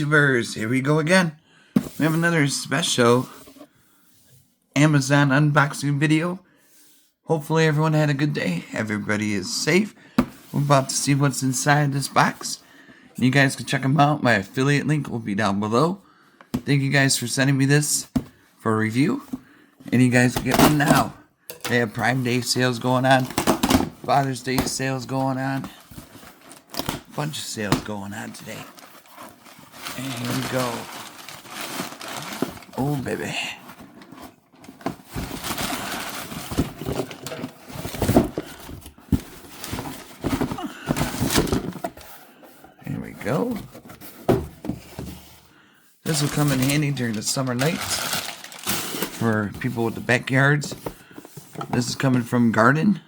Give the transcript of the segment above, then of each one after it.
YouTubers, here we go again. We have another special Amazon unboxing video. Hopefully everyone had a good day. Everybody is safe. We're about to see what's inside this box. You guys can check them out. My affiliate link will be down below. Thank you guys for sending me this for a review. And you guys can get one now. They have Prime Day sales going on. Father's Day sales going on. Bunch of sales going on today. And here we go. Oh, baby. Here we go. This will come in handy during the summer nights for people with the backyards. This is coming from Garden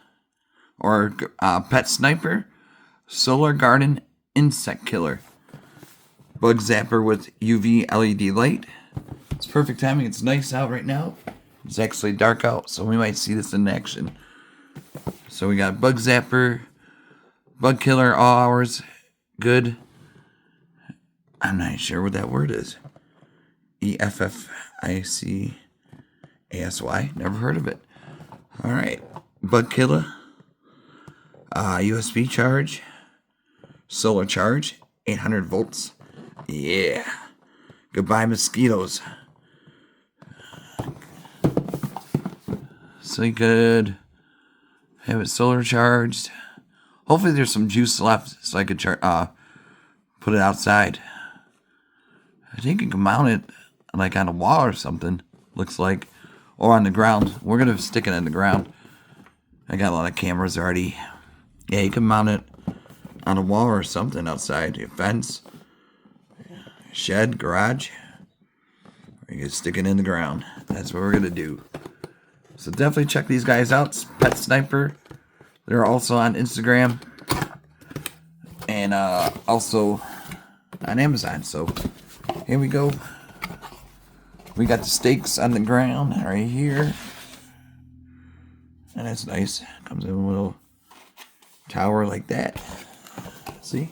or Pet Sniper Solar Garden Insect Killer. Bug Zapper with UV LED light. It's perfect timing. It's nice out right now. It's actually dark out, so we might see this in action. So we got Bug Zapper, Bug Killer, all hours, good. I'm not sure what that word is. EFFICASY. Never heard of it. Alright. Bug Killer. USB charge. Solar charge. 800 volts. Yeah. Goodbye, mosquitoes. So you could have it solar charged. Hopefully there's some juice left so I could put it outside. I think you can mount it like on a wall or something, looks like. Or on the ground. We're going to stick it in the ground. I got a lot of cameras already. Yeah, you can mount it on a wall or something outside. Your fence. Shed, garage. Or you can stick it in the ground. That's what we're going to do. So definitely check these guys out. Pet Sniper. They're also on Instagram. And also on Amazon. So here we go. We got the stakes on the ground right here. And that's nice. Comes in a little tower like that. See?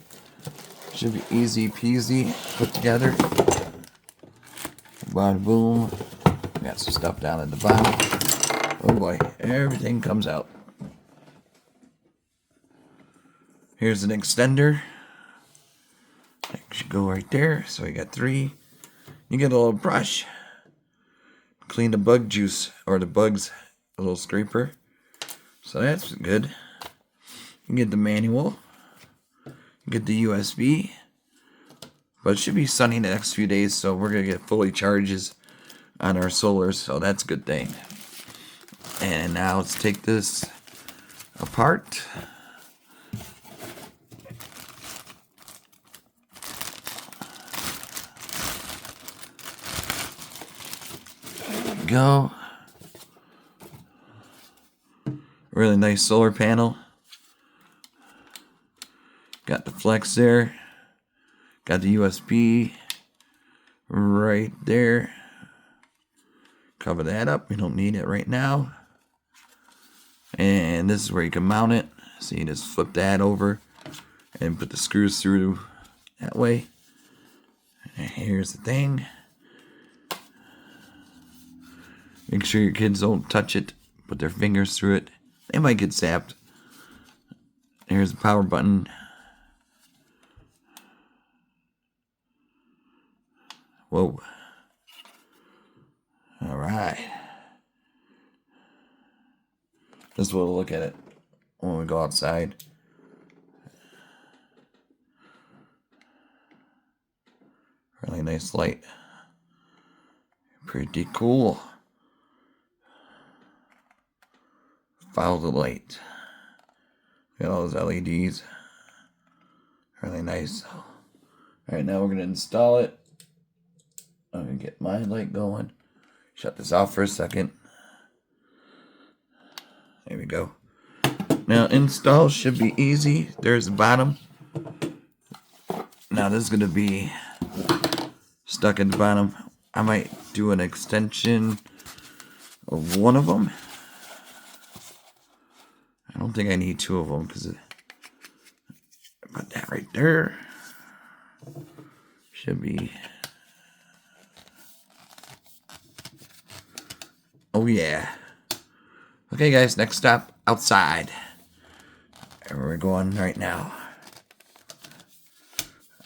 Should be easy peasy put together. Bada boom. Got some stuff down at the bottom. Oh boy, everything comes out. Here's an extender. That should go right there. So we got 3. You get a little brush. Clean the bug juice or the bugs, a little scraper. So that's good. You get the manual. You get the USB. But it should be sunny the next few days, so we're going to get fully charges on our solars, so that's a good thing. And now let's take this apart. There we go. Really nice solar panel. Got the flex there. Got the USB right there. Cover that up. We don't need it right now. And this is where you can mount it. So you just flip that over and put the screws through that way. And here's the thing. Make sure your kids don't touch it. Put their fingers through it. They might get zapped. Here's the power button. Whoa. Alright. This is what we'll look at it when we go outside. Really nice light. Pretty cool. Follow the light. Got all those LEDs. Really nice. Alright, now we're going to install it. I'm going to get my light going. Shut this off for a second. There we go. Now install should be easy. There's the bottom. Now this is going to be stuck at the bottom. I might do an extension of one of them. I don't think I need 2 of them because about that right there Should be. Oh yeah. Okay guys, next stop, outside. And we're going right now.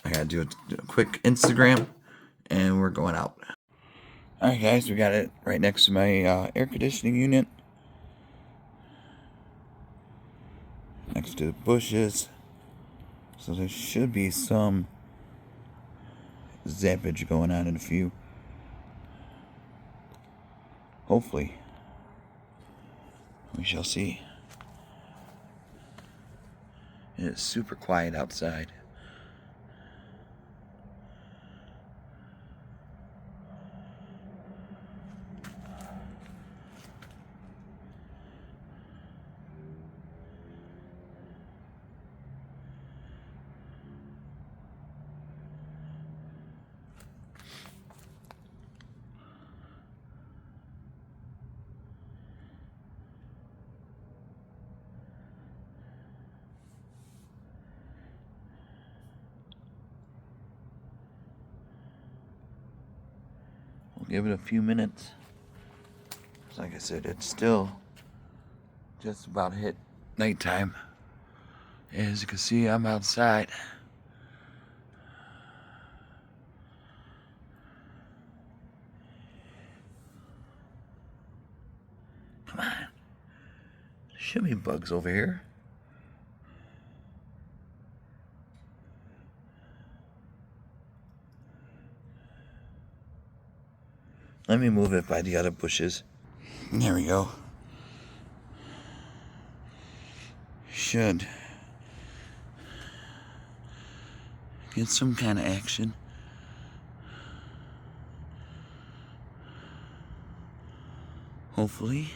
I gotta do a quick Instagram, and we're going out. Alright guys, we got it right next to my air conditioning unit. Next to the bushes. So there should be some zappage going on in a few. Hopefully. We shall see. It is super quiet outside. We'll give it a few minutes. Like I said, it's still just about hit nighttime. As you can see, I'm outside. Come on. There should be bugs over here. Let me move it by the other bushes. There we go. Should get some kind of action. Hopefully.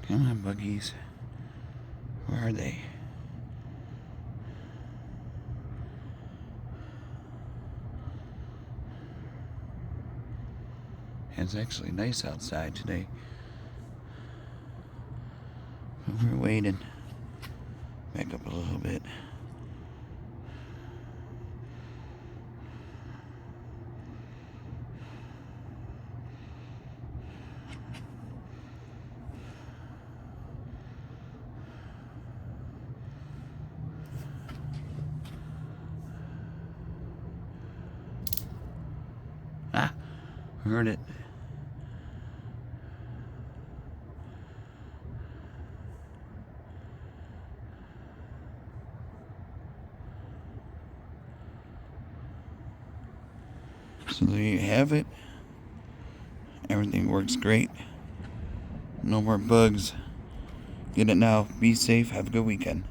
Come on, buggies. Where are they? It's actually nice outside today. But we're waiting. Back up a little bit. Ah, heard it. So there you have it. Everything works great. No more bugs. Get it now. Be safe. Have a good weekend.